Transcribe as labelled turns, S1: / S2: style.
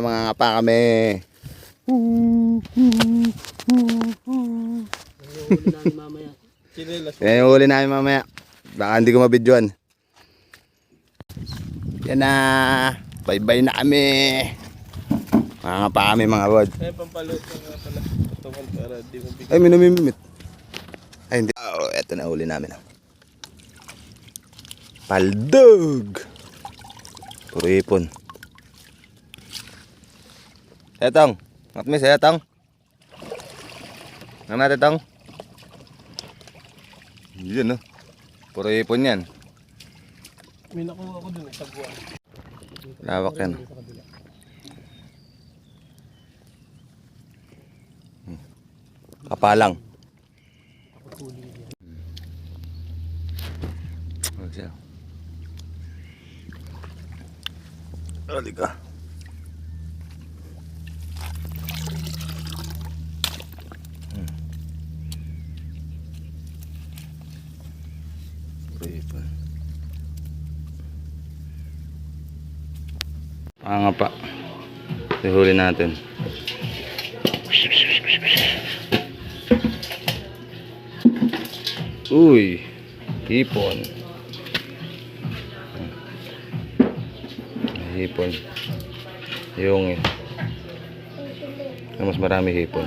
S1: mga pa kami. Yan yung huli namin mamaya. Baka hindi ko mabidyoan. Yan na. Bye-bye na kami. Mga pa kami mga bod.
S2: Ay, pampalot na pala. Para di mo bigyan.
S1: Ay, may namimimit. Ay, hindi. Oh, eto na huli namin. Paldog. Puro ipon. Etong. Matmis, etong. Ano natin etong? Yun, no? Puro ipon yan.
S2: May nakuha ako dun, sa buwan.
S1: Lawak yan. Kapalang. Halika. Nga pa. Ihuli natin. Uy, hipon. Hipon. Yung mas marami hipon.